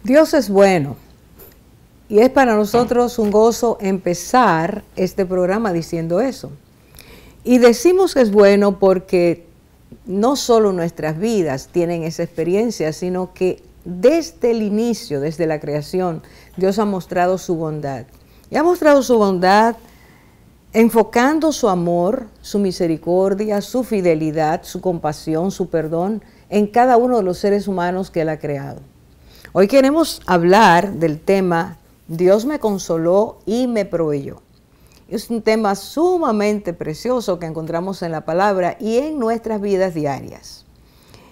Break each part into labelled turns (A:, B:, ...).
A: Dios es bueno y es para nosotros un gozo empezar este programa diciendo eso. Y decimos que es bueno porque no solo nuestras vidas tienen esa experiencia, sino que desde el inicio, desde la creación, Dios ha mostrado su bondad. Y ha mostrado su bondad enfocando su amor, su misericordia, su fidelidad, su compasión, su perdón en cada uno de los seres humanos que Él ha creado. Hoy queremos hablar del tema Dios me consoló y me proveyó. Es un tema sumamente precioso que encontramos en la palabra y en nuestras vidas diarias.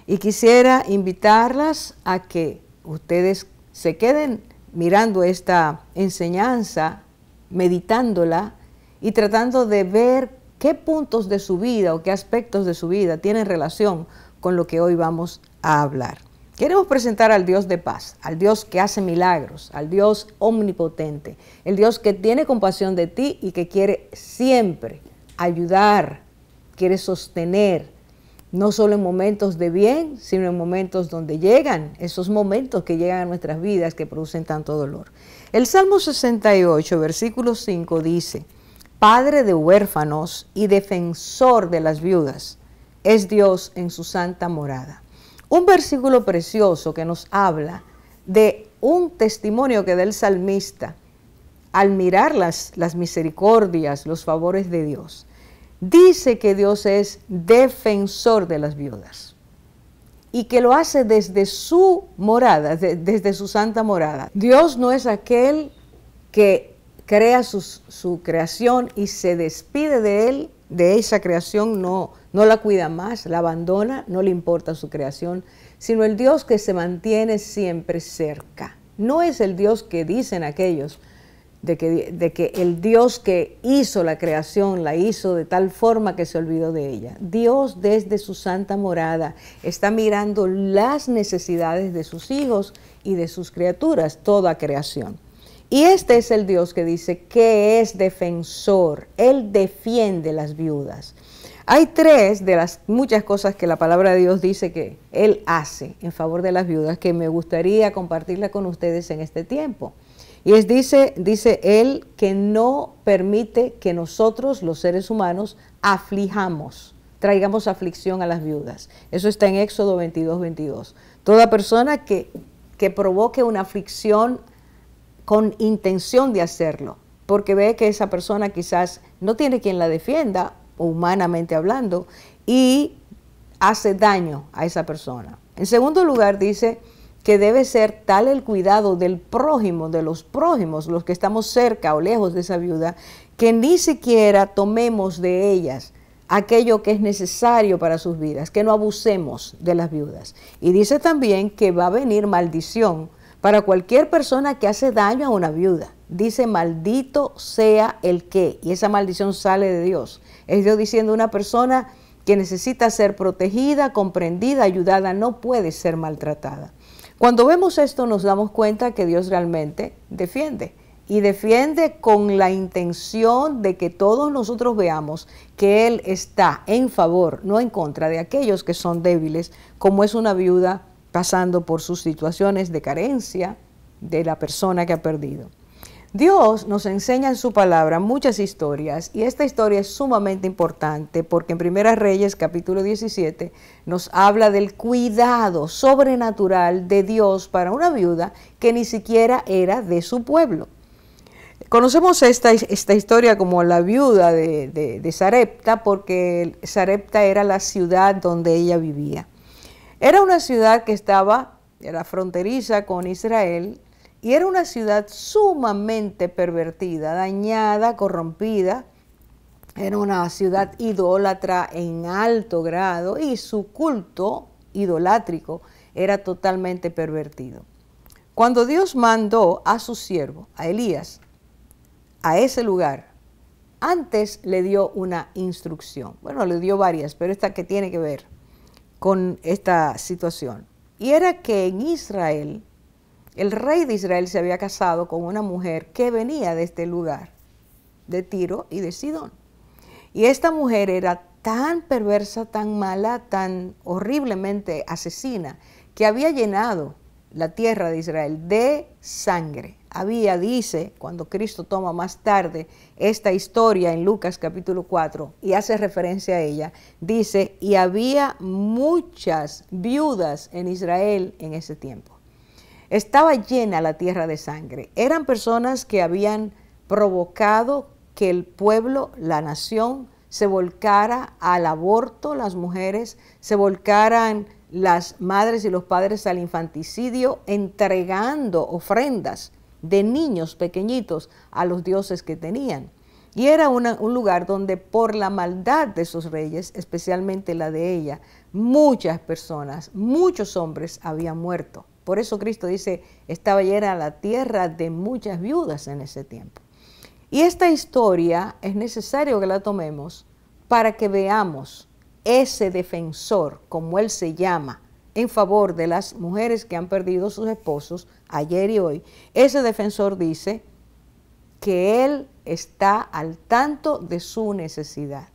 A: Y quisiera invitarlas a que ustedes se queden mirando esta enseñanza, meditándola y tratando de ver qué puntos de su vida o qué aspectos de su vida tienen relación con lo que hoy vamos a hablar. Queremos presentar al Dios de paz, al Dios que hace milagros, al Dios omnipotente, el Dios que tiene compasión de ti y que quiere siempre ayudar, quiere sostener, no solo en momentos de bien, sino en momentos donde llegan, esos momentos que llegan a nuestras vidas que producen tanto dolor. El Salmo 68, versículo 5 dice, Padre de huérfanos y defensor de las viudas, es Dios en su santa morada. Un versículo precioso que nos habla de un testimonio que da el salmista al mirar las misericordias, los favores de Dios. Dice que Dios es defensor de las viudas y que lo hace desde su morada, desde su santa morada. Dios no es aquel que crea su creación y se despide de él, de esa creación, no la cuida más, la abandona, no le importa su creación, sino el Dios que se mantiene siempre cerca. No es el Dios que dicen aquellos, de que el Dios que hizo la creación la hizo de tal forma que se olvidó de ella. Dios desde su santa morada está mirando las necesidades de sus hijos y de sus criaturas, toda creación. Y este es el Dios que dice que es defensor, Él defiende las viudas. Hay tres de las muchas cosas que la palabra de Dios dice que Él hace en favor de las viudas que me gustaría compartirla con ustedes en este tiempo. Y dice Él que no permite que nosotros, los seres humanos, aflijamos, traigamos aflicción a las viudas. Eso está en Éxodo 22, 22. Toda persona que provoque una aflicción con intención de hacerlo, porque ve que esa persona quizás no tiene quien la defienda, humanamente hablando, y hace daño a esa persona. En segundo lugar, dice que debe ser tal el cuidado del prójimo, de los prójimos, los que estamos cerca o lejos de esa viuda, que ni siquiera tomemos de ellas aquello que es necesario para sus vidas, que no abusemos de las viudas. Y dice también que va a venir maldición para cualquier persona que hace daño a una viuda. Dice, maldito sea el que, y esa maldición sale de Dios. Es Dios diciendo, una persona que necesita ser protegida, comprendida, ayudada, no puede ser maltratada. Cuando vemos esto nos damos cuenta que Dios realmente defiende. Y defiende con la intención de que todos nosotros veamos que Él está en favor, no en contra de aquellos que son débiles, como es una viuda pasando por sus situaciones de carencia de la persona que ha perdido. Dios nos enseña en su palabra muchas historias y esta historia es sumamente importante porque en Primera Reyes capítulo 17 nos habla del cuidado sobrenatural de Dios para una viuda que ni siquiera era de su pueblo. Conocemos esta historia como la viuda de Sarepta porque Sarepta era la ciudad donde ella vivía. Era una ciudad que era fronteriza con Israel y era una ciudad sumamente pervertida, dañada, corrompida. Era una ciudad idólatra en alto grado y su culto idolátrico era totalmente pervertido. Cuando Dios mandó a su siervo, a Elías, a ese lugar, antes le dio una instrucción. Bueno, le dio varias, pero esta que tiene que ver con esta situación. Y era que en Israel, el rey de Israel se había casado con una mujer que venía de este lugar, de Tiro y de Sidón. Y esta mujer era tan perversa, tan mala, tan horriblemente asesina, que había llenado la tierra de Israel de sangre. Había, dice, cuando Cristo toma más tarde esta historia en Lucas capítulo 4 y hace referencia a ella, dice, y había muchas viudas en Israel en ese tiempo. Estaba llena la tierra de sangre. Eran personas que habían provocado que el pueblo, la nación, se volcara al aborto, las mujeres se volcaran, las madres y los padres, al infanticidio, entregando ofrendas de niños pequeñitos a los dioses que tenían. Y era un lugar donde por la maldad de sus reyes, especialmente la de ella, muchas personas, muchos hombres habían muerto. Por eso Cristo dice, estaba llena la tierra de muchas viudas en ese tiempo. Y esta historia es necesario que la tomemos para que veamos ese defensor, como él se llama, en favor de las mujeres que han perdido sus esposos ayer y hoy. Ese defensor dice que él está al tanto de su necesidad.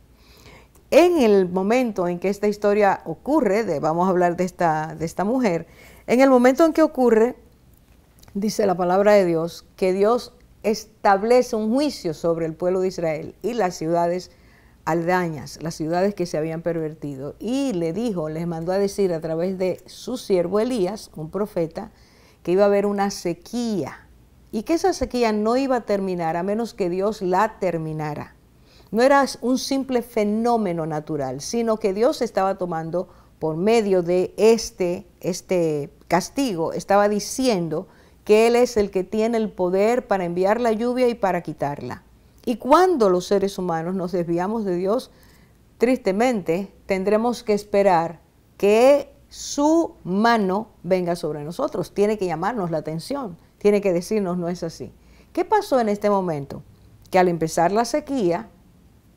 A: En el momento en que esta historia ocurre, vamos a hablar de esta mujer, en el momento en que ocurre, dice la palabra de Dios, que Dios establece un juicio sobre el pueblo de Israel y las ciudades aldañas, las ciudades que se habían pervertido. Y les mandó a decir a través de su siervo Elías, un profeta, que iba a haber una sequía y que esa sequía no iba a terminar a menos que Dios la terminara. No era un simple fenómeno natural, sino que Dios estaba tomando por medio de este castigo, estaba diciendo que Él es el que tiene el poder para enviar la lluvia y para quitarla. Y cuando los seres humanos nos desviamos de Dios, tristemente tendremos que esperar que su mano venga sobre nosotros. Tiene que llamarnos la atención, tiene que decirnos no es así. ¿Qué pasó en este momento? Que al empezar la sequía,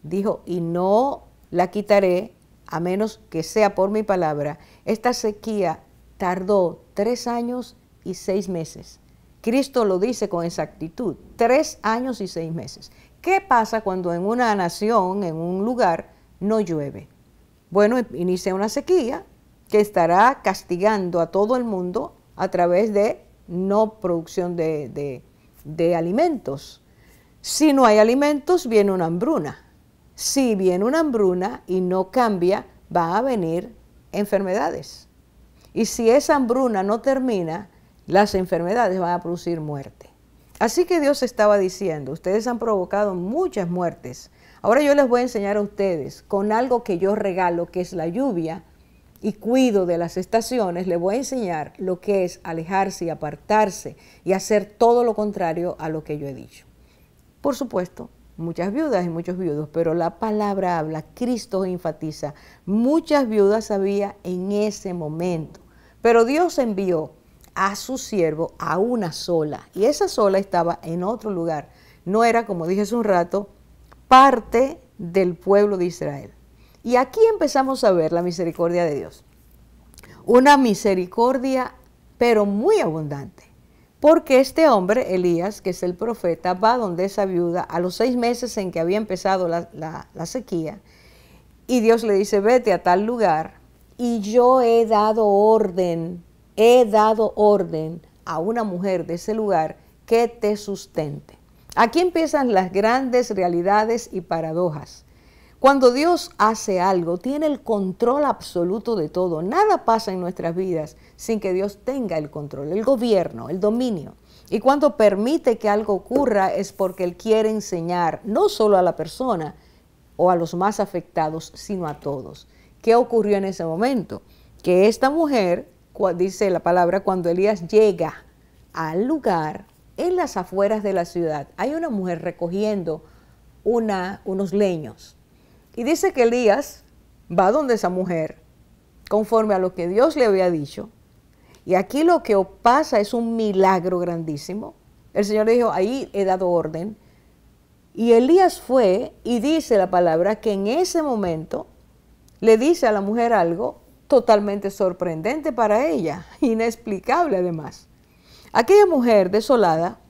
A: dijo, y no la quitaré a menos que sea por mi palabra. Esta sequía tardó 3 años y 6 meses. Cristo lo dice con exactitud, 3 años y 6 meses. ¿Qué pasa cuando en una nación, en un lugar, no llueve? Bueno, inicia una sequía que estará castigando a todo el mundo a través de no producción de alimentos. Si no hay alimentos, viene una hambruna. Si viene una hambruna y no cambia, va a venir enfermedades. Y si esa hambruna no termina, las enfermedades van a producir muerte. Así que Dios estaba diciendo, ustedes han provocado muchas muertes. Ahora yo les voy a enseñar a ustedes con algo que yo regalo, que es la lluvia, y cuido de las estaciones, les voy a enseñar lo que es alejarse y apartarse y hacer todo lo contrario a lo que yo he dicho. Por supuesto, muchas viudas y muchos viudos, pero la palabra habla, Cristo enfatiza, muchas viudas había en ese momento, pero Dios envió a su siervo a una sola, y esa sola estaba en otro lugar, no era, como dije hace un rato, parte del pueblo de Israel. Y aquí empezamos a ver la misericordia de Dios, una misericordia pero muy abundante, porque este hombre, Elías, que es el profeta, va donde esa viuda a los 6 meses en que había empezado la sequía, y Dios le dice, vete a tal lugar, y yo he dado orden a una mujer de ese lugar que te sustente. Aquí empiezan las grandes realidades y paradojas. Cuando Dios hace algo, tiene el control absoluto de todo. Nada pasa en nuestras vidas sin que Dios tenga el control, el gobierno, el dominio. Y cuando permite que algo ocurra es porque Él quiere enseñar no solo a la persona o a los más afectados, sino a todos. ¿Qué ocurrió en ese momento? Que esta mujer, dice la palabra, cuando Elías llega al lugar, en las afueras de la ciudad, hay una mujer recogiendo unos leños. Y dice que Elías va donde esa mujer, conforme a lo que Dios le había dicho. Y aquí lo que pasa es un milagro grandísimo. El Señor le dijo, ahí he dado orden. Y Elías fue y dice la palabra que en ese momento le dice a la mujer algo totalmente sorprendente para ella, inexplicable además. Aquella mujer desolada,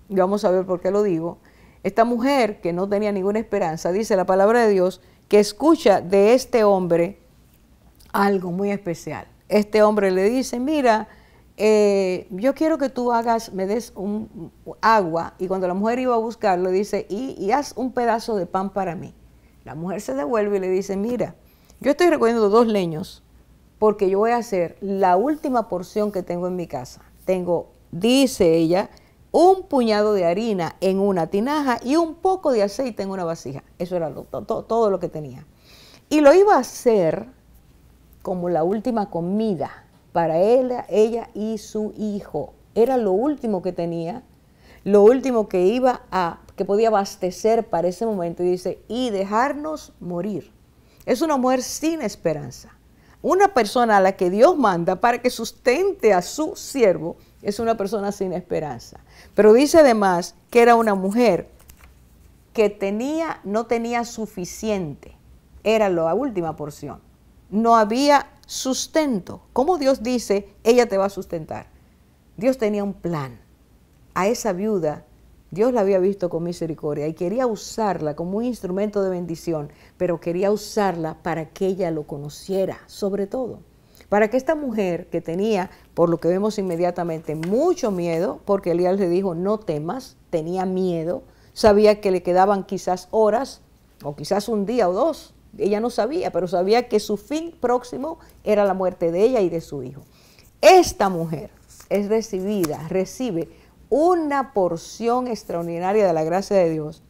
A: y vamos a ver por qué lo digo, esta mujer que no tenía ninguna esperanza, dice la palabra de Dios, que escucha de este hombre algo muy especial. Este hombre le dice, mira, yo quiero que tú me des agua, y cuando la mujer iba a buscarlo, dice, y haz un pedazo de pan para mí. La mujer se devuelve y le dice, mira, yo estoy recogiendo 2 leños, porque yo voy a hacer la última porción que tengo en mi casa. Tengo, dice ella, un puñado de harina en una tinaja y un poco de aceite en una vasija. Eso era todo lo que tenía. Y lo iba a hacer como la última comida para ella y su hijo. Era lo último que tenía, lo último que que podía abastecer para ese momento. Y dice, y dejarnos morir. Es una mujer sin esperanza. Una persona a la que Dios manda para que sustente a su siervo es una persona sin esperanza. Pero dice además que era una mujer que no tenía suficiente. Era la última porción. No había sustento. ¿Cómo Dios dice, ella te va a sustentar? Dios tenía un plan. A esa viuda, Dios la había visto con misericordia y quería usarla como un instrumento de bendición, pero quería usarla para que ella lo conociera, sobre todo. Para que esta mujer que tenía, por lo que vemos inmediatamente, mucho miedo, porque Elías le dijo, no temas, tenía miedo, sabía que le quedaban quizás horas, o quizás un día o 2, ella no sabía, pero sabía que su fin próximo era la muerte de ella y de su hijo. Esta mujer recibe una porción extraordinaria de la gracia de Dios,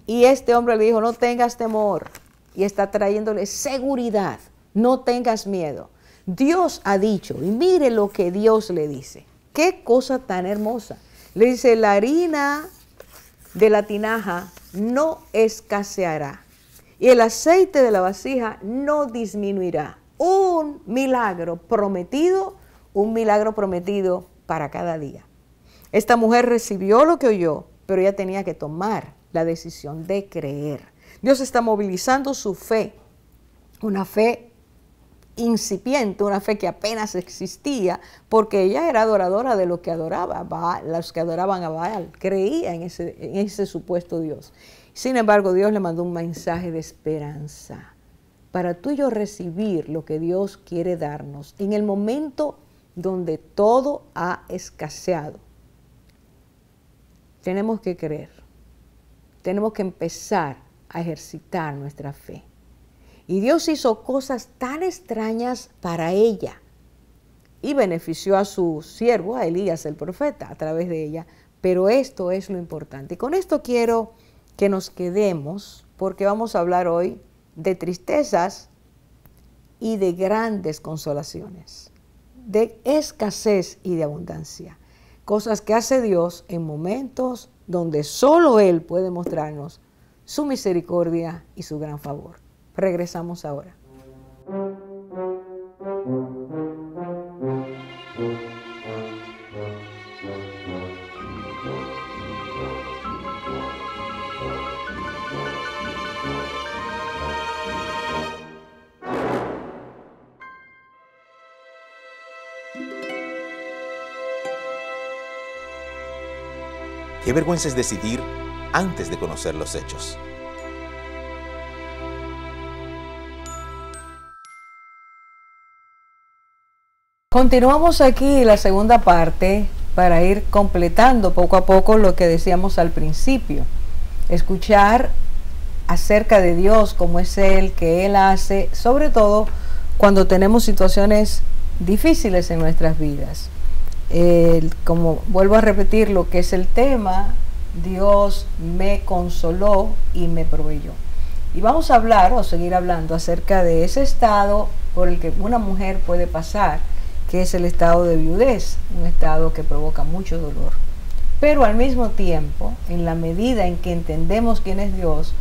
A: y este hombre le dijo, no tengas temor, y está trayéndole seguridad, no tengas miedo. Dios ha dicho, y mire lo que Dios le dice. Qué cosa tan hermosa. Le dice, la harina de la tinaja no escaseará y el aceite de la vasija no disminuirá. Un milagro prometido para cada día. Esta mujer recibió lo que oyó, pero ella tenía que tomar la decisión de creer. Dios está movilizando su fe, una fe incipiente, una fe que apenas existía, porque ella era adoradora de lo que adoraba Baal, los que adoraban a Baal, creía en ese supuesto Dios. Sin embargo, Dios le mandó un mensaje de esperanza para tú y yo recibir lo que Dios quiere darnos en el momento donde todo ha escaseado. Tenemos que creer, tenemos que empezar a ejercitar nuestra fe. Y Dios hizo cosas tan extrañas para ella y benefició a su siervo, a Elías el profeta, a través de ella. Pero esto es lo importante. Y con esto quiero que nos quedemos, porque vamos a hablar hoy de tristezas y de grandes consolaciones, de escasez y de abundancia. Cosas que hace Dios en momentos donde solo Él puede mostrarnos su misericordia y su gran favor. Regresamos ahora.
B: Qué vergüenza es decidir antes de conocer los hechos.
A: Continuamos aquí la segunda parte para ir completando poco a poco lo que decíamos al principio. Escuchar acerca de Dios, cómo es Él, qué Él hace, sobre todo cuando tenemos situaciones difíciles en nuestras vidas. Como vuelvo a repetir lo que es el tema, Dios me consoló y me proveyó. Y vamos a hablar o seguir hablando acerca de ese estado por el que una mujer puede pasar, que es el estado de viudez, un estado que provoca mucho dolor. Pero al mismo tiempo, en la medida en que entendemos quién es Dios,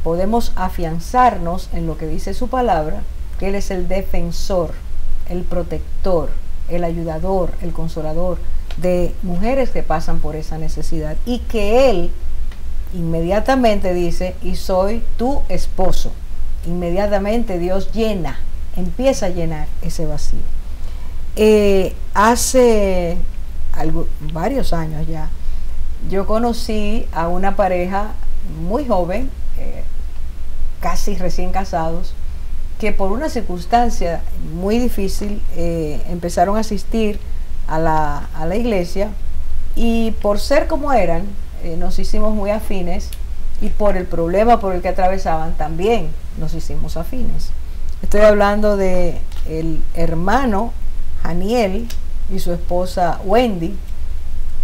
A: podemos afianzarnos en lo que dice su palabra, que Él es el defensor, el protector, el ayudador, el consolador de mujeres que pasan por esa necesidad, y que Él inmediatamente dice, y soy tu esposo. Inmediatamente Dios empieza a llenar ese vacío. Hace varios años ya, yo conocí a una pareja muy joven, casi recién casados, que por una circunstancia muy difícil empezaron a asistir a la iglesia, y por ser como eran, nos hicimos muy afines, y por el problema por el que atravesaban también nos hicimos afines. Estoy hablando de el hermano Janiel y su esposa Wendy.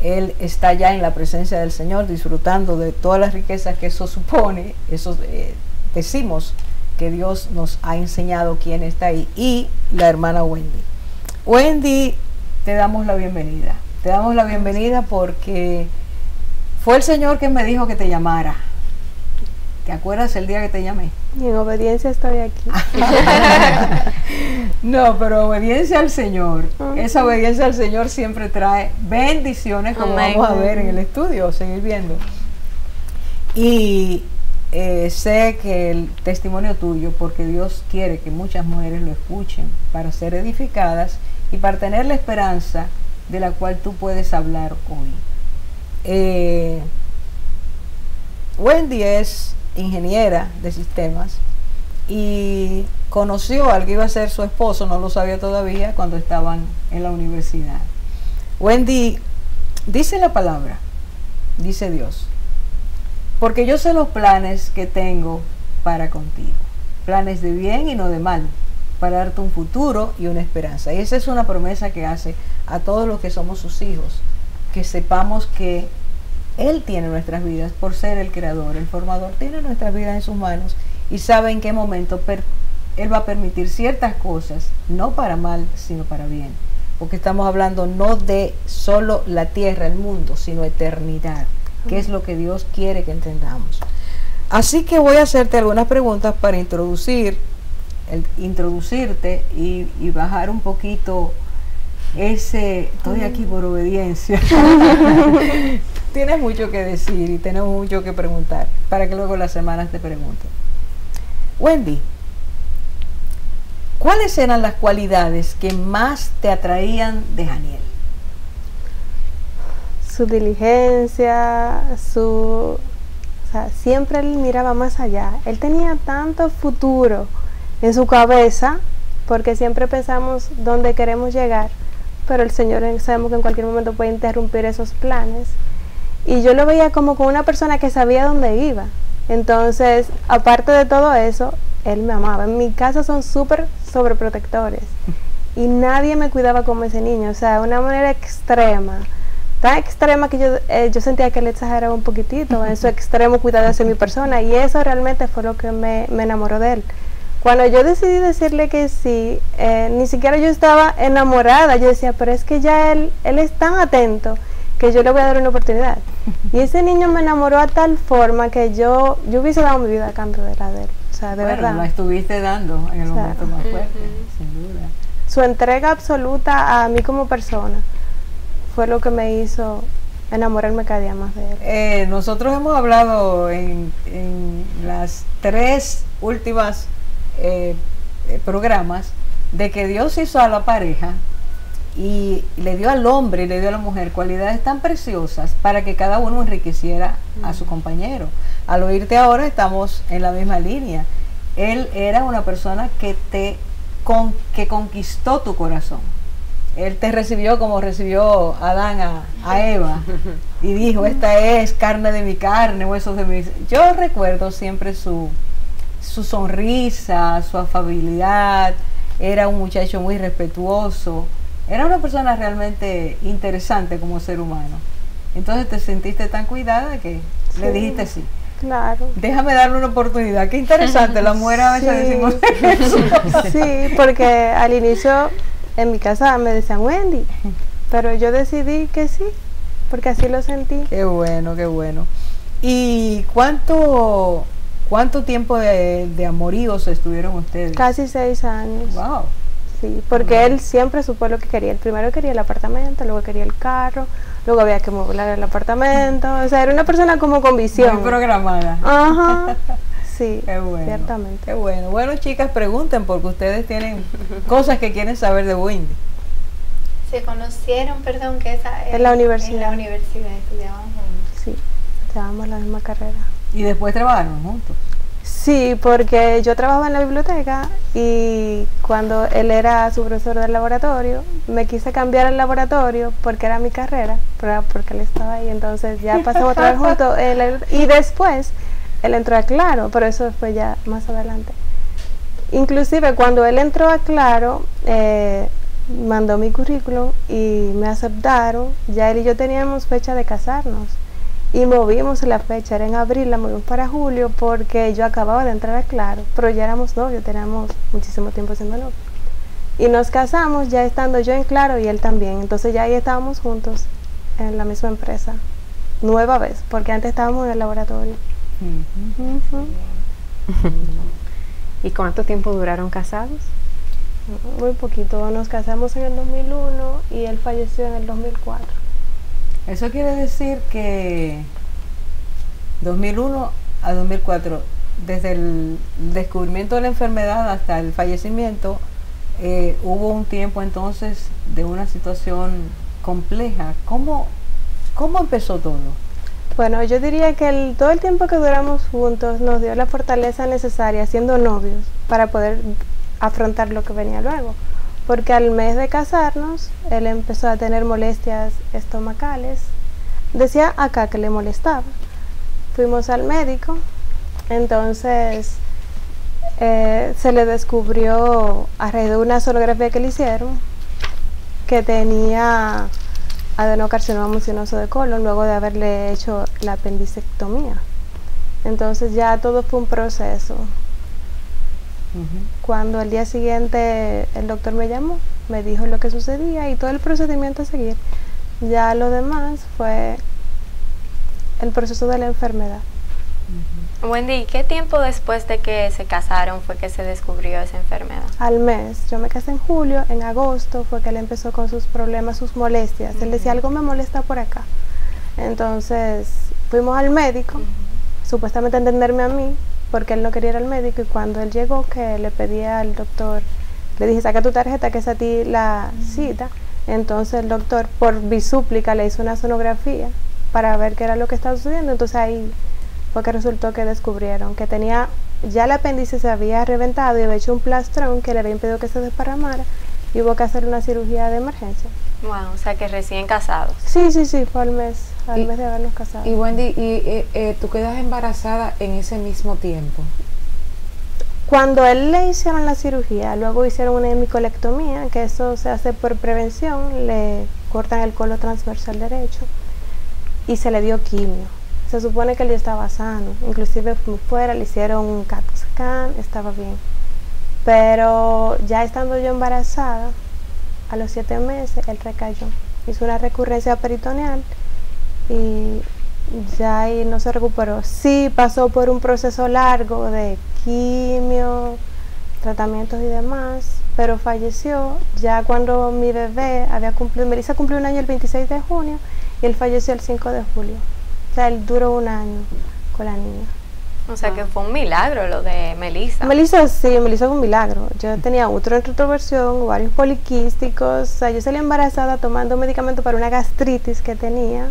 A: Él está ya en la presencia del Señor, disfrutando de todas las riquezas que eso supone. Decimos que Dios nos ha enseñado quién está ahí. Y la hermana Wendy. Wendy, te damos la bienvenida. Te damos la bienvenida porque fue el Señor quien me dijo que te llamara. ¿Te acuerdas el día que te llamé?
C: Y en obediencia estoy aquí.
A: No, pero obediencia al Señor. Esa obediencia al Señor siempre trae bendiciones, como vamos a ver en el estudio, seguir viendo. Y sé que el testimonio tuyo, porque Dios quiere que muchas mujeres lo escuchen para ser edificadas y para tener la esperanza de la cual tú puedes hablar hoy. Wendy es ingeniera de sistemas y conoció al que iba a ser su esposo, no lo sabía todavía, cuando estaban en la universidad. Wendy, dice la palabra, dice Dios, porque yo sé los planes que tengo para contigo, planes de bien y no de mal, para darte un futuro y una esperanza. Y esa es una promesa que hace a todos los que somos sus hijos, que sepamos que Él tiene nuestras vidas por ser el creador, el formador, tiene nuestras vidas en sus manos y sabe en qué momento Él va a permitir ciertas cosas, no para mal, sino para bien. Porque estamos hablando no de solo la tierra, el mundo, sino eternidad, que es lo que Dios quiere que entendamos. Así que voy a hacerte algunas preguntas para introducirte y bajar un poquito estoy aquí por obediencia. Tienes mucho que decir y tenemos mucho que preguntar para que luego las hermanas te pregunten. Wendy, ¿cuáles eran las cualidades que más te atraían de Janiel?
C: Su diligencia, o sea, siempre él miraba más allá. Él tenía tanto futuro en su cabeza, porque siempre pensamos dónde queremos llegar, pero el Señor sabemos que en cualquier momento puede interrumpir esos planes. Y yo lo veía como con una persona que sabía dónde iba. Entonces, aparte de todo eso, él me amaba. En mi casa son súper sobreprotectores y nadie me cuidaba como ese niño, o sea, de una manera extrema, tan extrema que yo sentía que él exageraba un poquitito en su extremo cuidado hacia mi persona, y eso realmente fue lo que me enamoró de él. Cuando yo decidí decirle que sí, ni siquiera yo estaba enamorada, yo decía, pero es que ya él es tan atento que yo le voy a dar una oportunidad. Y ese niño me enamoró a tal forma que yo hubiese dado mi vida a cambio de la de él. O sea, de verdad.
A: La estuviste dando en el momento más fuerte, sin duda.
C: Su entrega absoluta a mí como persona fue lo que me hizo enamorarme cada día más de él.
A: Nosotros hemos hablado en las 3 últimas programas de que Dios hizo a la pareja y le dio al hombre y le dio a la mujer cualidades tan preciosas para que cada uno enriqueciera a su compañero. Al oírte ahora estamos en la misma línea. Él era una persona que conquistó tu corazón. Él te recibió como recibió Adán a Eva y dijo, esta es carne de mi carne, huesos de mi... Yo recuerdo siempre su sonrisa, su afabilidad. Era un muchacho muy respetuoso. Era una persona realmente interesante como ser humano. Entonces te sentiste tan cuidada que sí, le dijiste sí.
C: Claro.
A: Déjame darle una oportunidad. Qué interesante, las mujeres a veces decimos eso.
C: Sí, porque al inicio en mi casa me decían Wendy, pero yo decidí que sí, porque así lo sentí.
A: Qué bueno, qué bueno. ¿Y cuánto tiempo de amoríos estuvieron ustedes?
C: Casi 6 años.
A: Wow.
C: Sí, porque él siempre supo lo que quería. El primero quería el apartamento, luego quería el carro, luego había que mover el apartamento. O sea, era una persona como con visión.
A: Muy programada.
C: Ajá. Sí,
A: qué bueno,
C: ciertamente.
A: Qué bueno. Bueno, chicas, pregunten porque ustedes tienen cosas que quieren saber de Wendy.
D: Se conocieron, perdón, que
C: en la universidad.
D: En la universidad estudiaban juntos.
C: Sí, llevamos la misma carrera.
A: ¿Y después trabajaron juntos?
C: Sí, porque yo trabajaba en la biblioteca y cuando él era su profesor del laboratorio, me quise cambiar al laboratorio porque era mi carrera, pero porque él estaba ahí, entonces ya pasamos a trabajar juntos y después él entró a Claro, pero eso fue ya más adelante. Inclusive cuando él entró a Claro, mandó mi currículum y me aceptaron, ya él y yo teníamos fecha de casarnos. Y movimos la fecha, era en abril, la movimos para julio porque yo acababa de entrar a Claro, pero ya éramos novios, teníamos muchísimo tiempo siendo novios. Y nos casamos ya estando yo en Claro y él también, entonces ya ahí estábamos juntos en la misma empresa, nueva vez, porque antes estábamos en el laboratorio.
E: ¿Y cuánto tiempo duraron casados?
C: Muy poquito, nos casamos en el 2001 y él falleció en el 2004.
A: Eso quiere decir que 2001 a 2004, desde el descubrimiento de la enfermedad hasta el fallecimiento, hubo un tiempo entonces de una situación compleja. ¿Cómo empezó todo?
C: Bueno, yo diría que todo el tiempo que duramos juntos nos dio la fortaleza necesaria, siendo novios, para poder afrontar lo que venía luego. Porque al mes de casarnos, él empezó a tener molestias estomacales. Decía acá que le molestaba. Fuimos al médico, entonces se le descubrió a raíz de una sonografía que le hicieron que tenía adenocarcinoma mucinoso de colon luego de haberle hecho la apendicectomía. Entonces ya todo fue un proceso. Cuando al día siguiente el doctor me llamó, me dijo lo que sucedía y todo el procedimiento a seguir. Ya lo demás fue el proceso de la enfermedad.
D: Wendy, ¿qué tiempo después de que se casaron fue que se descubrió esa enfermedad?
C: Al mes, yo me casé en julio, en agosto fue que él empezó con sus problemas, sus molestias. Él decía, algo me molesta por acá. Entonces fuimos al médico, supuestamente a entenderme a mí, porque él no quería ir al médico, y cuando él llegó, que le pedía al doctor, le dije, saca tu tarjeta que es a ti la cita. Entonces el doctor, por bisúplica, le hizo una sonografía para ver qué era lo que estaba sucediendo. Entonces ahí fue que resultó que descubrieron que tenía, ya el apéndice se había reventado y había hecho un plastrón que le había impedido que se desparramara y hubo que hacer una cirugía de emergencia.
D: Wow, o sea que recién casados.
C: Sí, fue al mes de habernos casado.
E: Y Wendy, ¿tú quedas embarazada en ese mismo tiempo?
C: Cuando él le hicieron la cirugía, luego hicieron una hemicolectomía, que eso se hace por prevención, le cortan el colon transversal derecho y se le dio quimio. Se supone que él ya estaba sano, inclusive fuimos fuera, le hicieron un CAT scan, estaba bien. Pero ya estando yo embarazada, a los 7 meses, él recayó. Hizo una recurrencia peritoneal y ya ahí no se recuperó. Sí pasó por un proceso largo de quimio, tratamientos y demás, pero falleció ya cuando mi bebé había cumplido, Melissa cumplió un año el 26 de junio y él falleció el 5 de julio. O sea, él duró un año con la niña.
D: O sea que fue un milagro lo de Melissa.
C: Melissa sí, Melissa fue un milagro. Yo tenía útero en retroversión, ovarios poliquísticos, o sea, yo salí embarazada tomando medicamento para una gastritis que tenía,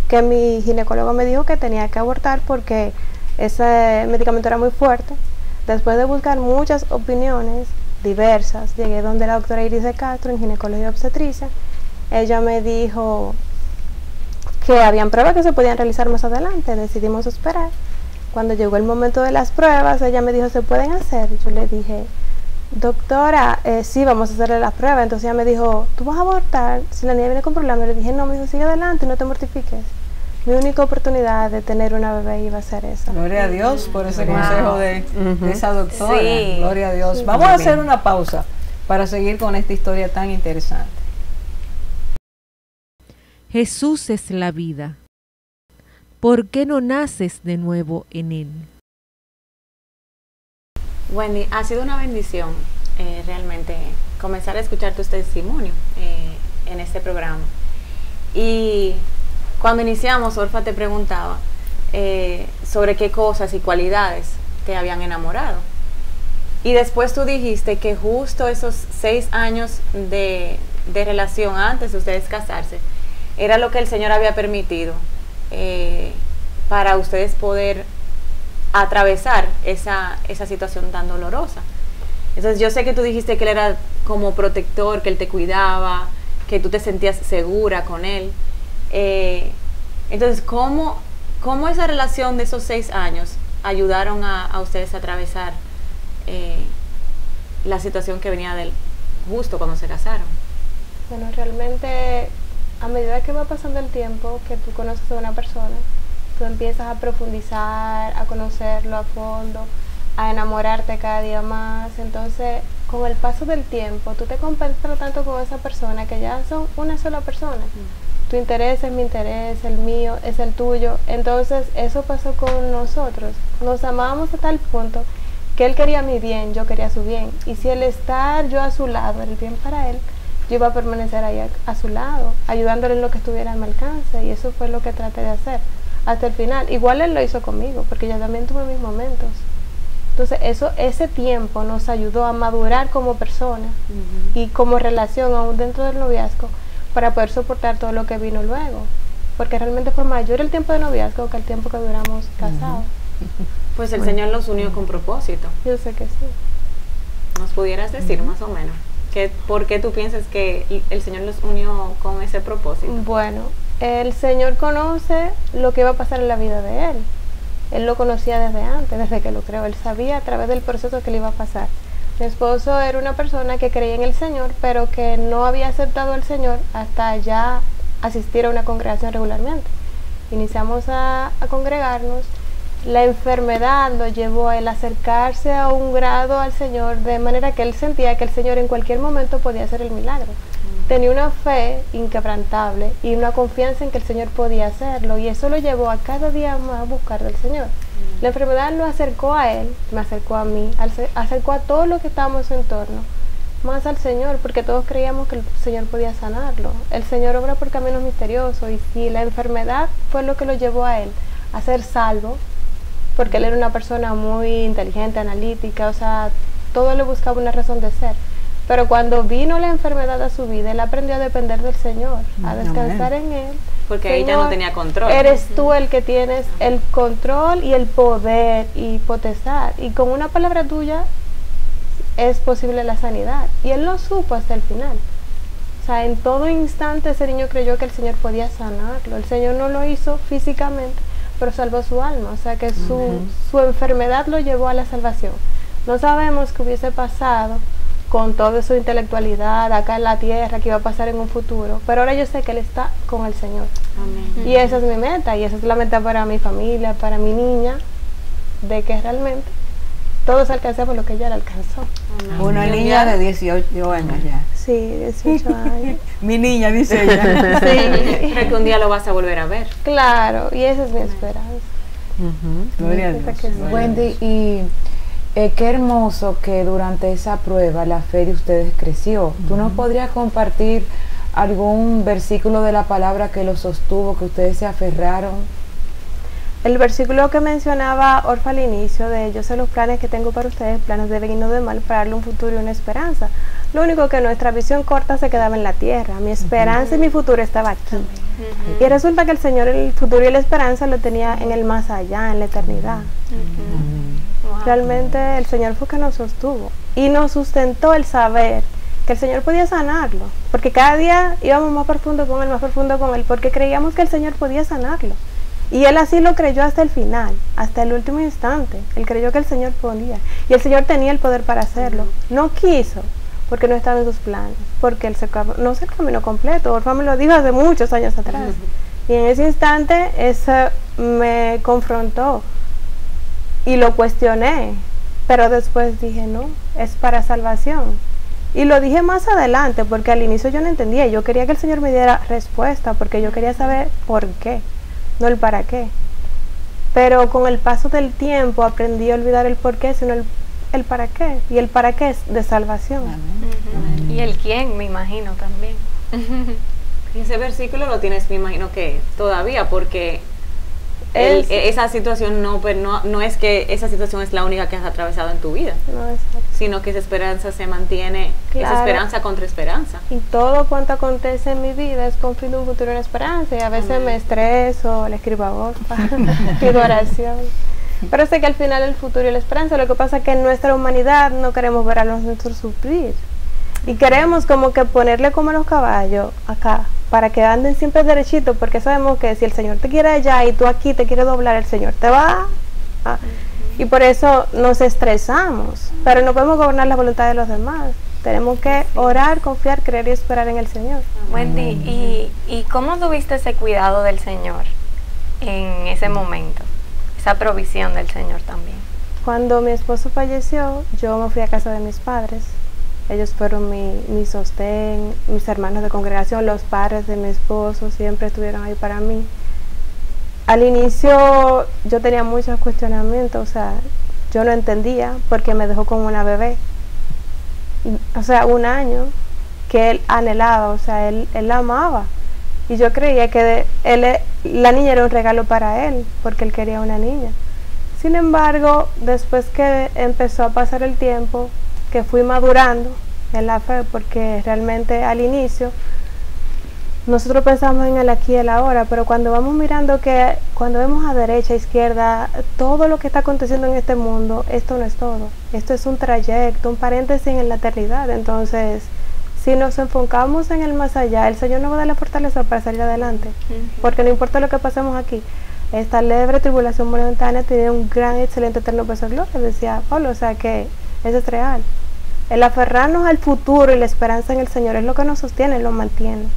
C: que mi ginecólogo me dijo que tenía que abortar porque ese medicamento era muy fuerte. Después de buscar muchas opiniones diversas, llegué donde la doctora Iris de Castro en ginecología y obstetricia. Ella me dijo que habían pruebas que se podían realizar más adelante, decidimos esperar. Cuando llegó el momento de las pruebas, ella me dijo, ¿se pueden hacer? Yo le dije, doctora, sí, vamos a hacerle las pruebas. Entonces ella me dijo, ¿tú vas a abortar si la niña viene con problemas? Le dije, no, me dijo, sigue adelante, no te mortifiques. Mi única oportunidad de tener una bebé iba a ser esa.
A: Gloria a Dios por ese consejo de esa doctora.
D: Sí.
A: Gloria a Dios.
C: Sí.
A: Vamos a hacer una pausa para seguir con esta historia tan interesante.
F: Jesús es la vida. ¿Por qué no naces de nuevo en Él?
E: Wendy, ha sido una bendición realmente comenzar a escuchar tu testimonio en este programa. Y cuando iniciamos, Orfa te preguntaba sobre qué cosas y cualidades te habían enamorado. Y después tú dijiste que justo esos 6 años de relación antes de ustedes casarse, era lo que el Señor había permitido para ustedes poder atravesar esa situación tan dolorosa. Entonces yo sé que tú dijiste que él era como protector, que él te cuidaba, que tú te sentías segura con él. Entonces, ¿cómo esa relación de esos 6 años ayudaron a ustedes a atravesar la situación que venía de él justo cuando se casaron?
C: Bueno, realmente a medida que va pasando el tiempo, que tú conoces a una persona, tú empiezas a profundizar, a conocerlo a fondo, a enamorarte cada día más. Entonces, con el paso del tiempo, tú te compenetras tanto con esa persona que ya son una sola persona. Tu interés es mi interés, el mío es el tuyo. Entonces, eso pasó con nosotros. Nos amábamos a tal punto que él quería mi bien, yo quería su bien. Y si el estar yo a su lado era el bien para él, yo iba a permanecer ahí a su lado, ayudándole en lo que estuviera a mi alcance. Y eso fue lo que traté de hacer hasta el final. Igual él lo hizo conmigo, porque yo también tuve mis momentos. Entonces ese tiempo nos ayudó a madurar como persona y como relación aún dentro del noviazgo, para poder soportar todo lo que vino luego, porque realmente fue mayor el tiempo de noviazgo que el tiempo que duramos casados.
E: Pues el Señor los unió con propósito.
C: Yo sé que sí.
E: ¿Nos pudieras decir más o menos por qué tú piensas que el Señor los unió con ese propósito?
C: Bueno, el Señor conoce lo que iba a pasar en la vida de él. Él lo conocía desde antes, desde que lo creó. Él sabía a través del proceso que le iba a pasar. Mi esposo era una persona que creía en el Señor, pero que no había aceptado al Señor hasta ya asistir a una congregación regularmente. Iniciamos a congregarnos. La enfermedad lo llevó a él a acercarse a un grado al Señor, de manera que él sentía que el Señor en cualquier momento podía hacer el milagro. Tenía una fe inquebrantable y una confianza en que el Señor podía hacerlo, y eso lo llevó a cada día más buscar del Señor. La enfermedad lo acercó a él, me acercó a mí, acercó a todos los que estábamos en torno, más al Señor, porque todos creíamos que el Señor podía sanarlo. El Señor obra por caminos misteriosos, y si la enfermedad fue lo que lo llevó a él a ser salvo, porque él era una persona muy inteligente, analítica, o sea, todo le buscaba una razón de ser. Pero cuando vino la enfermedad a su vida, él aprendió a depender del Señor, a descansar en él.
E: Porque ahí ya no tenía control.
C: Eres tú el que tienes el control y el poder y potestad. Y con una palabra tuya es posible la sanidad. Y él lo supo hasta el final. O sea, en todo instante ese niño creyó que el Señor podía sanarlo. El Señor no lo hizo físicamente, pero salvó su alma. O sea, que su enfermedad lo llevó a la salvación. No sabemos qué hubiese pasado con toda su intelectualidad acá en la tierra, que iba a pasar en un futuro, pero ahora yo sé que él está con el Señor. Amén. Y esa es mi meta, y esa es la meta para mi familia, para mi niña, de que realmente todos alcancemos lo que ella alcanzó.
A: Amén. Una niña de 18 años ya.
C: Sí, 18 años.
A: Mi niña, dice ella.
C: Sí.
E: Creo que un día lo vas a volver a ver.
C: Claro, y esa es mi esperanza.
A: Gloria a Dios.
G: Wendy, y qué hermoso que durante esa prueba la fe de ustedes creció. ¿Tú nos podrías compartir algún versículo de la palabra que los sostuvo, que ustedes se aferraron?
C: El versículo que mencionaba Orfa al inicio, de yo sé los planes que tengo para ustedes, planes de bien y no de mal, para darle un futuro y una esperanza. Lo único que nuestra visión corta se quedaba en la tierra. Mi esperanza y mi futuro estaba aquí. Y resulta que el Señor el futuro y la esperanza lo tenía en el más allá, en la eternidad. Realmente el Señor fue que nos sostuvo y nos sustentó el saber que el Señor podía sanarlo, porque cada día íbamos más profundo con Él, porque creíamos que el Señor podía sanarlo, y Él así lo creyó hasta el final, hasta el último instante. Él creyó que el Señor podía, y el Señor tenía el poder para hacerlo. No quiso, porque no estaba en sus planes, porque Él no es el camino completo. Orfa me lo dijo hace muchos años atrás, y en ese instante eso me confrontó y lo cuestioné, pero después dije no, es para salvación. Y lo dije más adelante, porque al inicio yo no entendía, yo quería que el Señor me diera respuesta, porque yo quería saber por qué, no el para qué. Pero con el paso del tiempo aprendí a olvidar el por qué, sino el para qué, y el para qué es de salvación.
D: Y el quién, me imagino también.
E: Y ese versículo lo tienes, me imagino que todavía, porque esa situación no es que esa situación es la única que has atravesado en tu vida, sino que esa esperanza se mantiene, esa esperanza contra esperanza.
C: Y todo cuanto acontece en mi vida es con fin de un futuro y una esperanza, y a veces me estreso, le escribo a Orfa, pido oración. Pero sé que al final el futuro y la esperanza, lo que pasa es que en nuestra humanidad no queremos ver a los nuestros sufrir. Y queremos como que ponerle como a los caballos acá, para que anden siempre derechitos, porque sabemos que si el Señor te quiere allá y tú aquí te quieres doblar, el Señor te va a... Y por eso nos estresamos, pero no podemos gobernar la voluntad de los demás. Tenemos que orar, confiar, creer y esperar en el Señor.
D: Wendy, ¿y cómo tuviste ese cuidado del Señor en ese momento? Esa provisión del Señor también.
C: Cuando mi esposo falleció, yo me fui a casa de mis padres. Ellos fueron mi sostén, mis hermanos de congregación, los padres de mi esposo siempre estuvieron ahí para mí. Al inicio yo tenía muchos cuestionamientos, o sea, yo no entendía porque me dejó como una bebé. O sea, un año que él anhelaba, o sea, él la amaba. Y yo creía que la niña era un regalo para él, porque él quería una niña. Sin embargo, después que empezó a pasar el tiempo, que fui madurando en la fe, porque realmente al inicio nosotros pensamos en el aquí y el ahora, pero cuando vamos mirando que cuando vemos a derecha, a izquierda, todo lo que está aconteciendo en este mundo, esto no es todo, esto es un trayecto, un paréntesis en la eternidad. Entonces, si nos enfocamos en el más allá, el Señor nos va a dar la fortaleza para salir adelante, porque no importa lo que pasemos aquí, esta leve tribulación momentánea tiene un gran, excelente, eterno peso de gloria, decía Pablo, o sea que eso es real. El aferrarnos al futuro y la esperanza en el Señor es lo que nos sostiene, lo mantiene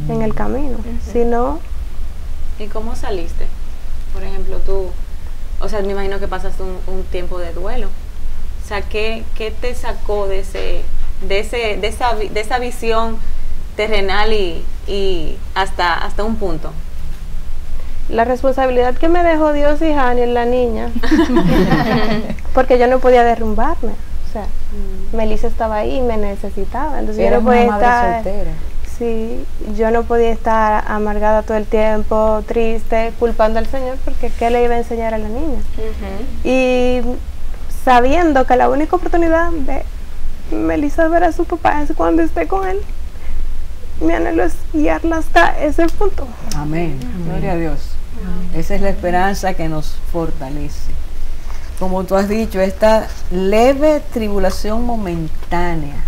C: en el camino. Si no...
E: ¿Y cómo saliste? Por ejemplo, tú, o sea, me imagino que pasaste un tiempo de duelo. O sea, ¿qué te sacó de esa visión terrenal y hasta un punto?
C: La responsabilidad que me dejó Dios y Hani en la niña, porque yo no podía derrumbarme. O sea, Melissa estaba ahí y me necesitaba. Entonces yo no podía estar... soltera. Sí, yo no podía estar amargada todo el tiempo, triste, culpando al Señor, porque ¿qué le iba a enseñar a la niña? Y sabiendo que la única oportunidad de Melissa ver a su papá es cuando esté con él, mi anhelo es guiarla hasta ese punto.
A: Amén. Gloria a Dios. Esa es la esperanza que nos fortalece. Como tú has dicho, esta leve tribulación momentánea,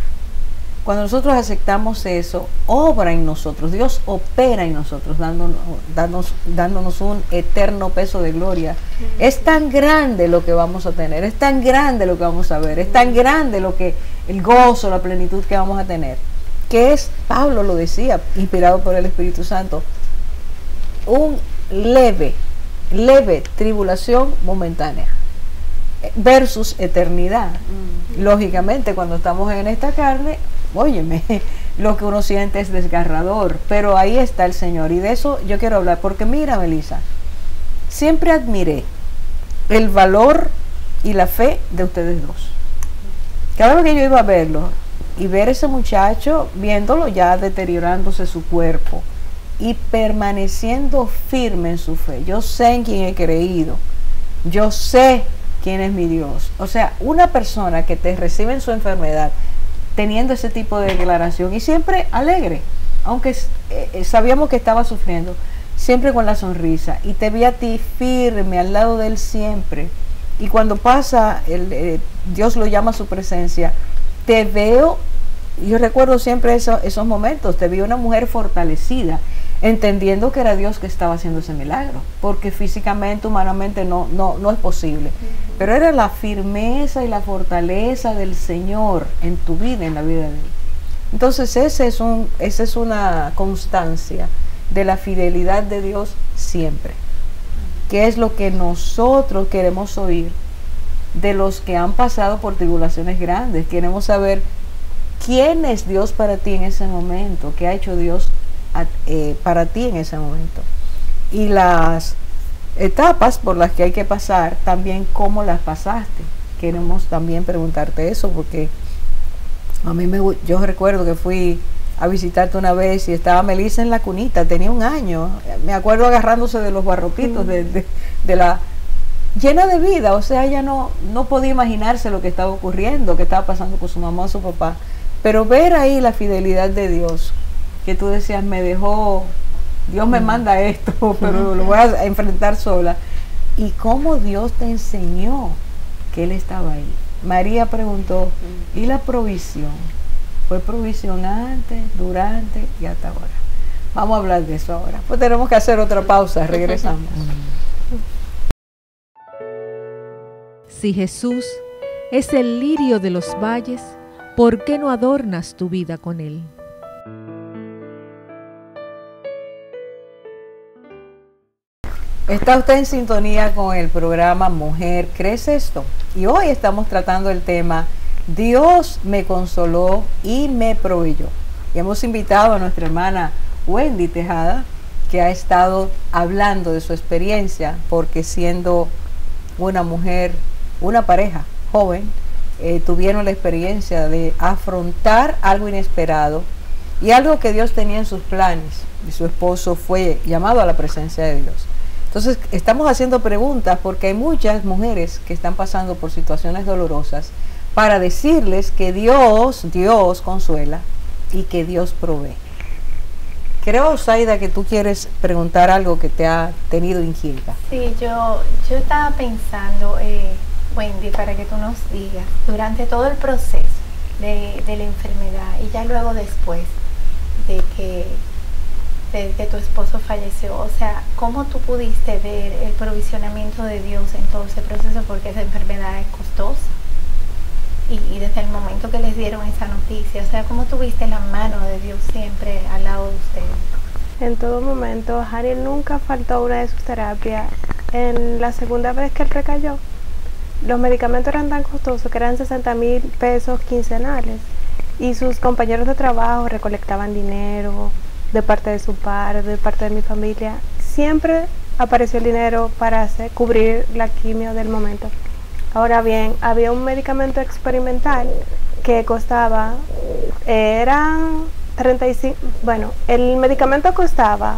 A: cuando nosotros aceptamos eso, obra en nosotros, Dios opera en nosotros, dándonos un eterno peso de gloria. Es tan grande lo que vamos a tener, es tan grande lo que vamos a ver, es tan grande el gozo, la plenitud que vamos a tener, que es, Pablo lo decía, inspirado por el Espíritu Santo, un leve tribulación momentánea versus eternidad. Lógicamente, cuando estamos en esta carne, óyeme, lo que uno siente es desgarrador, pero ahí está el Señor, y de eso yo quiero hablar, porque mira, Melissa, siempre admiré el valor y la fe de ustedes dos. Cada vez que yo iba a verlo y ver ese muchacho, viéndolo ya deteriorándose su cuerpo y permaneciendo firme en su fe, yo sé en quién he creído, yo sé quién es mi Dios. O sea, una persona que te recibe en su enfermedad teniendo ese tipo de declaración y siempre alegre, aunque sabíamos que estaba sufriendo, siempre con la sonrisa, y te vi a ti firme al lado de él siempre, y cuando pasa Dios lo llama a su presencia, te veo, yo recuerdo siempre esos momentos, te vi una mujer fortalecida, entendiendo que era Dios que estaba haciendo ese milagro, porque físicamente, humanamente no es posible, pero era la firmeza y la fortaleza del Señor en tu vida, en la vida de él. Entonces esa es una constancia de la fidelidad de Dios siempre, que es lo que nosotros queremos oír de los que han pasado por tribulaciones grandes. Queremos saber quién es Dios para ti en ese momento, qué ha hecho Dios para ti en ese momento, y las etapas por las que hay que pasar, también cómo las pasaste. Queremos también preguntarte eso, porque yo recuerdo que fui a visitarte una vez y estaba Melissa en la cunita, tenía 1 año, me acuerdo agarrándose de los barroquitos de la llena de vida, o sea, ella no podía imaginarse lo que estaba ocurriendo, que estaba pasando con su mamá o su papá, pero ver ahí la fidelidad de Dios, que tú decías, me dejó, Dios me manda esto, pero lo voy a enfrentar sola. y cómo Dios te enseñó que Él estaba ahí. María preguntó, ¿y la provisión? ¿Fue provisión antes, durante y hasta ahora? Vamos a hablar de eso ahora. Pues tenemos que hacer otra pausa, regresamos.
F: Si Jesús es el lirio de los valles, ¿por qué no adornas tu vida con Él?
A: Está usted en sintonía con el programa Mujer Crece Esto, y hoy estamos tratando el tema Dios me consoló y me proveyó. Y hemos invitado a nuestra hermana Wendy Tejada, que ha estado hablando de su experiencia, porque siendo una mujer, una pareja joven, tuvieron la experiencia de afrontar algo inesperado y algo que Dios tenía en sus planes, y su esposo fue llamado a la presencia de Dios. Entonces estamos haciendo preguntas porque hay muchas mujeres que están pasando por situaciones dolorosas, para decirles que Dios consuela y que Dios provee. Creo, Zaida, que tú quieres preguntar algo que te ha tenido inquieta.
D: Sí, yo estaba pensando, Wendy, para que tú nos digas, durante todo el proceso de la enfermedad y ya luego después de que tu esposo falleció, o sea, ¿cómo tú pudiste ver el provisionamiento de Dios en todo ese proceso? Porque esa enfermedad es costosa. Y desde el momento que les dieron esa noticia, o sea, ¿cómo tuviste la mano de Dios siempre al lado de ustedes?
C: En todo momento, Harry nunca faltó una de sus terapias. En la segunda vez que él recayó, los medicamentos eran tan costosos que eran 60,000 pesos quincenales, y sus compañeros de trabajo recolectaban dinero de parte de su padre, de parte de mi familia. Siempre apareció el dinero para cubrir la quimio del momento. Ahora bien, había un medicamento experimental que costaba, eran 35, bueno, el medicamento costaba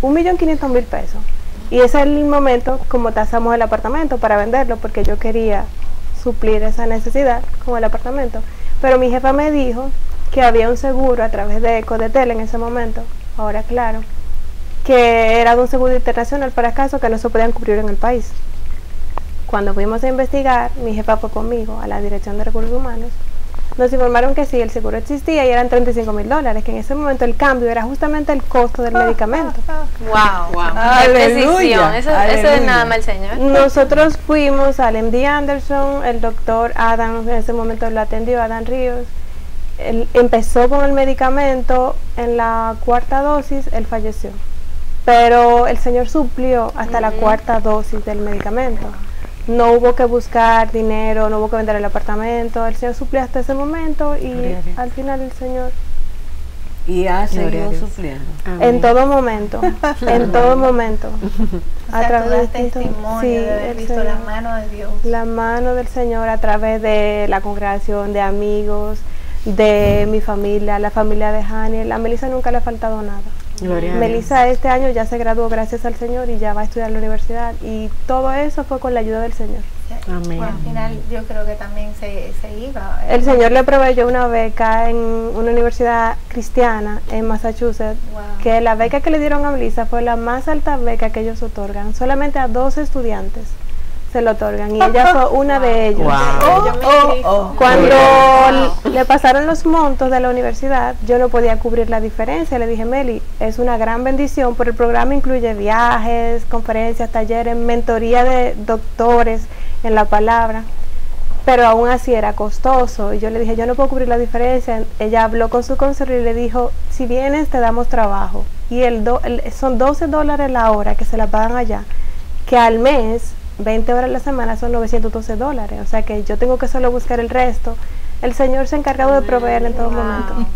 C: 1.500.000 pesos. Y ese es el momento como tasamos el apartamento para venderlo, porque yo quería suplir esa necesidad con el apartamento. Pero mi jefa me dijo que había un seguro a través de Ecodetel en ese momento, ahora claro, que era de un seguro internacional para casos que no se podían cubrir en el país. Cuando fuimos a investigar, mi jefa fue conmigo a la Dirección de Recursos Humanos. Nos informaron que sí, el seguro existía y eran $35,000, que en ese momento el cambio era justamente el costo del medicamento.
D: ¡Wow!
A: ¡Aleluya!
D: Eso es nada más el Señor.
C: Nosotros fuimos al MD Anderson, el doctor Adam, en ese momento lo atendió, Adam Ríos. Él empezó con el medicamento, en la cuarta dosis él falleció. Pero el Señor suplió hasta la cuarta dosis del medicamento. No hubo que buscar dinero, no hubo que vender el apartamento, el Señor suplió hasta ese momento y al final el Señor...
A: Y ha seguido supliendo.
C: En todo momento, en todo momento.
D: O sea, tú das testimonio de haber visto la mano de Dios.
C: La mano del Señor a través de la congregación, de amigos, de mi familia, la familia de Haniel. A Melissa nunca le ha faltado nada. Melissa este año ya se graduó gracias al Señor y ya va a estudiar en la universidad, y todo eso fue con la ayuda del Señor.
D: Amén. Bueno, al final yo creo que también se iba.
C: El Señor le proveyó una beca en una universidad cristiana en Massachusetts, que la beca que le dieron a Melissa fue la más alta beca que ellos otorgan. Solamente a 12 estudiantes se lo otorgan y ella fue una de ellos. Cuando le pasaron los montos de la universidad, yo no podía cubrir la diferencia. Le dije, Meli, es una gran bendición, pero el programa incluye viajes, conferencias, talleres, mentoría de doctores en la palabra, pero aún así era costoso. Y yo le dije, yo no puedo cubrir la diferencia. Ella habló con su consejero y le dijo, si vienes te damos trabajo, y son $12 la hora que se la pagan allá, que al mes 20 horas a la semana son $912, o sea que yo tengo que solo buscar el resto. El Señor se ha encargado de proveer en todo momento.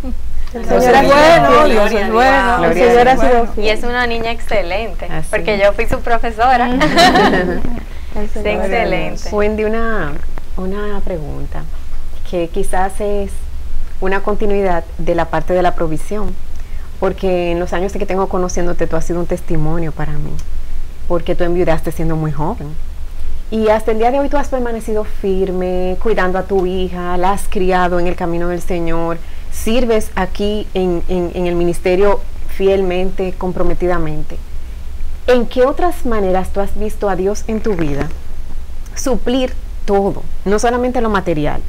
C: El Señor es bueno, Dios es bueno, el Señor ha sido fiel.
D: Y es una niña excelente, porque yo fui su profesora. Excelente.
H: Wendy, una pregunta que quizás es una continuidad de la parte de la provisión, porque en los años que tengo conociéndote tú has sido un testimonio para mí, porque tú enviudaste siendo muy joven. Y hasta el día de hoy tú has permanecido firme, cuidando a tu hija, la has criado en el camino del Señor, sirves aquí en el ministerio fielmente, comprometidamente. ¿en qué otras maneras tú has visto a Dios en tu vida suplir todo? No solamente lo material,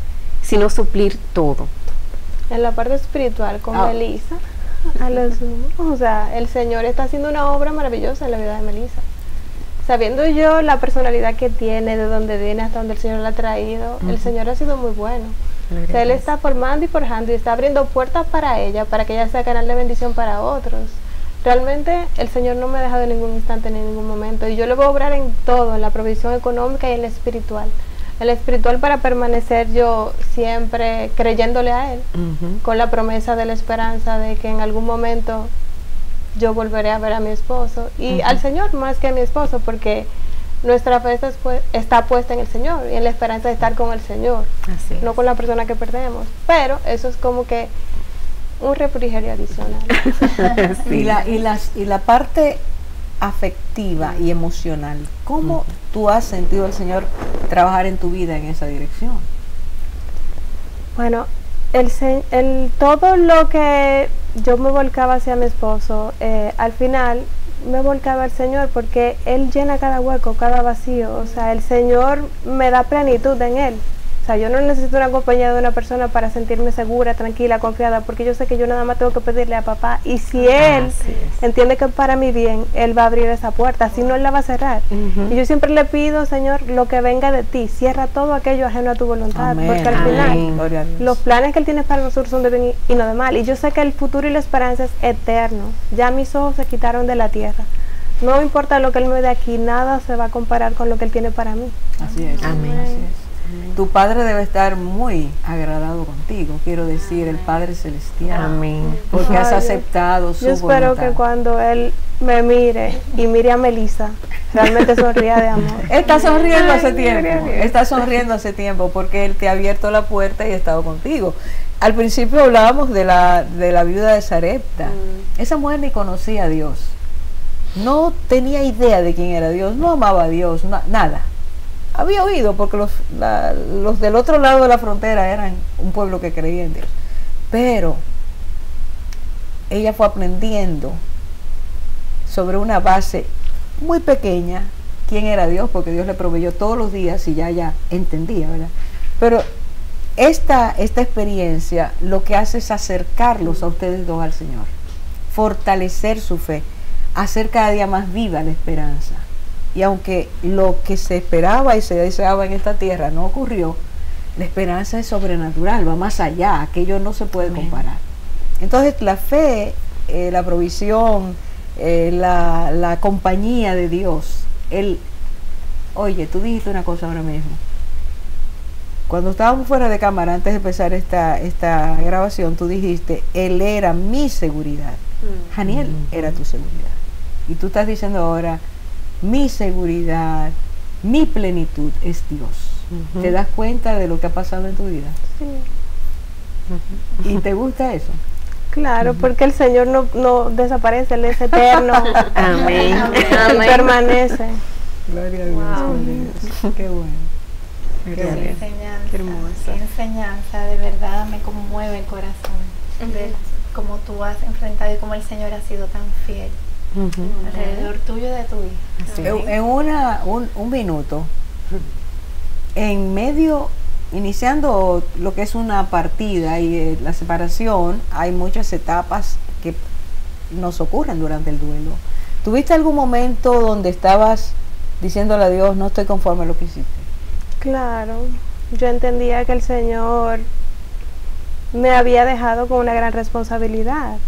H: sino suplir todo.
C: En la parte espiritual, con Melissa, o sea, el Señor está haciendo una obra maravillosa en la vida de Melissa. Sabiendo yo la personalidad que tiene, de dónde viene, hasta donde el Señor la ha traído, el Señor ha sido muy bueno. O sea, Él está formando y forjando y está abriendo puertas para ella, para que ella sea canal de bendición para otros. Realmente el Señor no me ha dejado en ningún instante, ni en ningún momento. Y yo le voy a obrar en todo, en la provisión económica y en la espiritual. En la espiritual para permanecer yo siempre creyéndole a Él, con la promesa de la esperanza de que en algún momento yo volveré a ver a mi esposo. Y al Señor más que a mi esposo, porque nuestra fe está puesta en el Señor y en la esperanza de estar con el Señor, no con la persona que perdemos. Pero eso es como que un refrigerio adicional.
A: Sí. y la parte afectiva y emocional, ¿cómo tú has sentido al Señor trabajar en tu vida en esa dirección?
C: Bueno, todo lo que yo me volcaba hacia mi esposo, al final me volcaba al Señor, porque Él llena cada hueco, cada vacío. O sea, el Señor me da plenitud en Él. O sea, yo no necesito una compañía de una persona para sentirme segura, tranquila, confiada, porque yo sé que yo nada más tengo que pedirle a papá. Y si Él entiende que para mi bien, Él va a abrir esa puerta, si no, Él la va a cerrar. Y yo siempre le pido, Señor, lo que venga de ti, cierra todo aquello ajeno a tu voluntad. Amén. Porque al final, los planes que Él tiene para nosotros son de bien y no de mal. Y yo sé que el futuro y la esperanza es eterno. Ya mis ojos se quitaron de la tierra. No importa lo que Él me dé aquí, nada se va a comparar con lo que Él tiene para mí.
A: Así es. Amén. Así es. Tu Padre debe estar muy agradado contigo, quiero decir, el Padre Celestial. Amén. Porque has aceptado su voluntad.
C: Yo espero que cuando Él me mire y mire a Melissa, realmente sonría de amor.
A: Está sonriendo hace tiempo, está sonriendo hace tiempo, porque Él te ha abierto la puerta y ha estado contigo. Al principio hablábamos de la viuda de Sarepta. Esa mujer ni conocía a Dios, no tenía idea de quién era Dios, no amaba a Dios, nada. Había oído, porque los del otro lado de la frontera eran un pueblo que creía en Dios. Pero ella fue aprendiendo sobre una base muy pequeña quién era Dios, porque Dios le proveyó todos los días y ya entendía, ¿verdad? Pero esta experiencia lo que hace es acercarlos a ustedes dos al Señor, fortalecer su fe, hacer cada día más viva la esperanza. Y aunque lo que se esperaba y se deseaba en esta tierra no ocurrió, la esperanza es sobrenatural, va más allá, aquello no se puede comparar. Entonces la fe, la provisión, la compañía de Dios, oye, tú dijiste una cosa ahora mismo. Cuando estábamos fuera de cámara, antes de empezar esta grabación, tú dijiste, Él era mi seguridad. Janiel era tu seguridad. Y tú estás diciendo ahora, mi seguridad, mi plenitud es Dios. ¿Te das cuenta de lo que ha pasado en tu vida? Sí. ¿Y te gusta eso?
C: Claro, porque el Señor no desaparece, Él es eterno. Amén. Amén. Y permanece.
A: Gloria a Dios. Wow. Qué bueno.
D: Qué enseñanza, qué hermosa. Qué enseñanza, de verdad me conmueve el corazón. Ver cómo tú has enfrentado y cómo el Señor ha sido tan fiel. Alrededor tuyo y de tu hija.
A: En un minuto, en medio, iniciando lo que es una partida y la separación, hay muchas etapas que nos ocurren durante el duelo. ¿Tuviste algún momento donde estabas diciéndole a Dios, no estoy conforme a lo que hiciste?
C: Claro, yo entendía que el Señor me había dejado con una gran responsabilidad.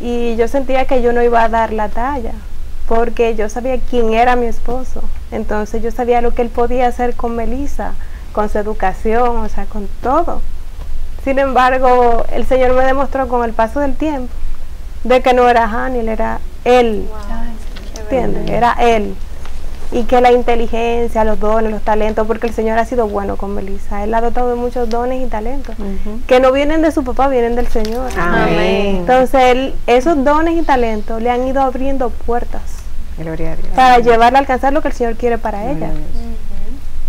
C: Y yo sentía que yo no iba a dar la talla, porque yo sabía quién era mi esposo. Entonces yo sabía lo que él podía hacer con Melissa, con su educación, o sea, con todo. Sin embargo, el Señor me demostró con el paso del tiempo de que no era Janiel, era Él. Wow. ¿Entiendes? Era Él. Y que la inteligencia, los dones, los talentos, porque el Señor ha sido bueno con Melissa. Él ha dotado de muchos dones y talentos, que no vienen de su papá, vienen del Señor. Amén. Entonces, esos dones y talentos le han ido abriendo puertas. Gloria a Dios. Para llevarla a alcanzar lo que el Señor quiere para ella.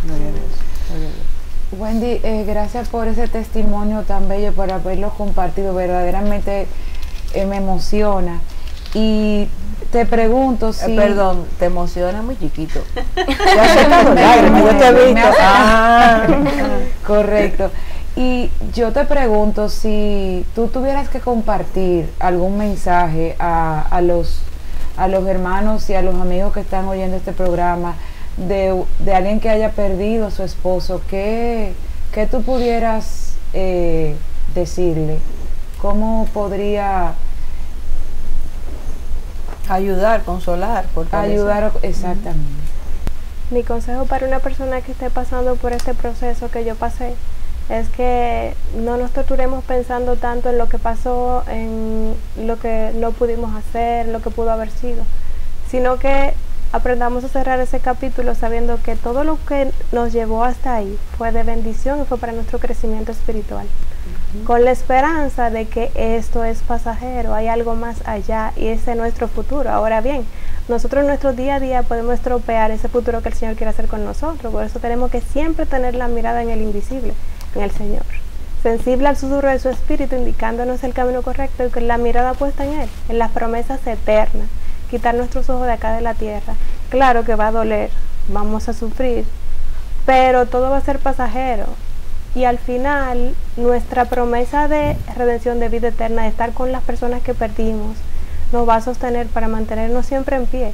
A: Gloria a Dios.
G: Wendy, gracias por ese testimonio tan bello, por haberlo compartido. Verdaderamente me emociona. Y te pregunto si...
A: Perdón, te emociona muy chiquito. Ya se sacado lágrimas, yo te he visto.
G: Correcto. Y yo te pregunto si tú tuvieras que compartir algún mensaje a los hermanos y a los amigos que están oyendo este programa de alguien que haya perdido a su esposo, ¿qué tú pudieras decirle? ¿Cómo podría
A: ayudar, consolar?
G: Ayudar, exactamente.
C: Mi consejo para una persona que esté pasando por este proceso que yo pasé es que no nos torturemos pensando tanto en lo que pasó, en lo que no pudimos hacer, lo que pudo haber sido, sino que aprendamos a cerrar ese capítulo sabiendo que todo lo que nos llevó hasta ahí fue de bendición y fue para nuestro crecimiento espiritual, con la esperanza de que esto es pasajero, hay algo más allá y ese es nuestro futuro. Ahora bien, nosotros en nuestro día a día podemos estropear ese futuro que el Señor quiere hacer con nosotros, por eso tenemos que siempre tener la mirada en el invisible, en el Señor, sensible al susurro de su espíritu, indicándonos el camino correcto y con la mirada puesta en Él, en las promesas eternas, quitar nuestros ojos de acá de la tierra. Claro que va a doler, vamos a sufrir, pero todo va a ser pasajero y al final nuestra promesa de redención, de vida eterna, de estar con las personas que perdimos, nos va a sostener para mantenernos siempre en pie.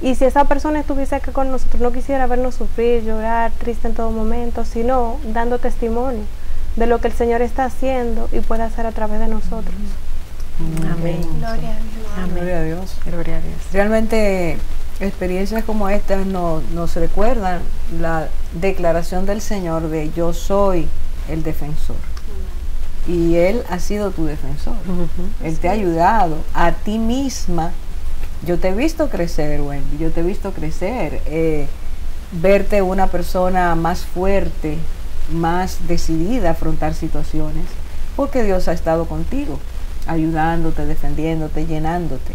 C: Y si esa persona estuviese acá con nosotros, no quisiera vernos sufrir, llorar, triste en todo momento, sino dando testimonio de lo que el Señor está haciendo y puede hacer a través de nosotros.
E: Amén.
D: Gloria a Dios.
E: Amén.
A: Gloria a Dios.
E: Gloria a Dios.
A: Realmente experiencias como estas nos recuerdan la declaración del Señor de yo soy el defensor. Y Él ha sido tu defensor. Él te ha ayudado a ti misma. Yo te he visto crecer, Wendy, yo te he visto crecer, verte una persona más fuerte, más decidida a afrontar situaciones, porque Dios ha estado contigo, ayudándote, defendiéndote, llenándote.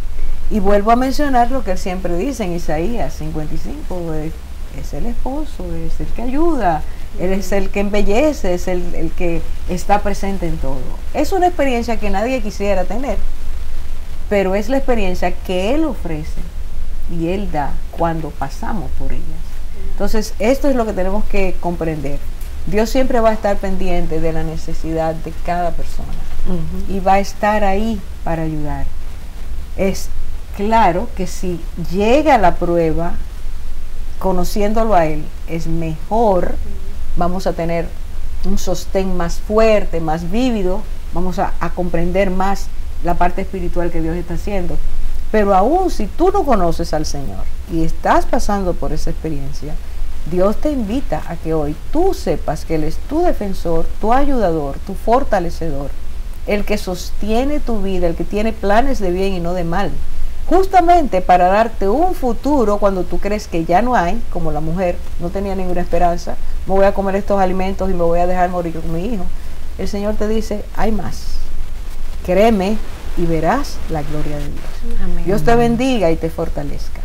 A: Y vuelvo a mencionar lo que Él siempre dice en Isaías 55, es el esposo, es el que ayuda, Él es el que embellece, es el que está presente en todo. Es una experiencia que nadie quisiera tener, pero es la experiencia que Él ofrece y Él da cuando pasamos por ellas. Entonces, esto es lo que tenemos que comprender. Dios siempre va a estar pendiente de la necesidad de cada persona y va a estar ahí para ayudar. Es claro que si llega la prueba, conociéndolo a Él, es mejor, vamos a tener un sostén más fuerte, más vívido, vamos a comprender más la parte espiritual que Dios está haciendo. Pero aún si tú no conoces al Señor y estás pasando por esa experiencia, Dios te invita a que hoy tú sepas que Él es tu defensor, tu ayudador, tu fortalecedor, el que sostiene tu vida, el que tiene planes de bien y no de mal, justamente para darte un futuro cuando tú crees que ya no hay, como la mujer no tenía ninguna esperanza, me voy a comer estos alimentos y me voy a dejar morir con mi hijo. El Señor te dice, hay más. Créeme y verás la gloria de Dios.
E: Amén.
A: Dios te bendiga y te fortalezca.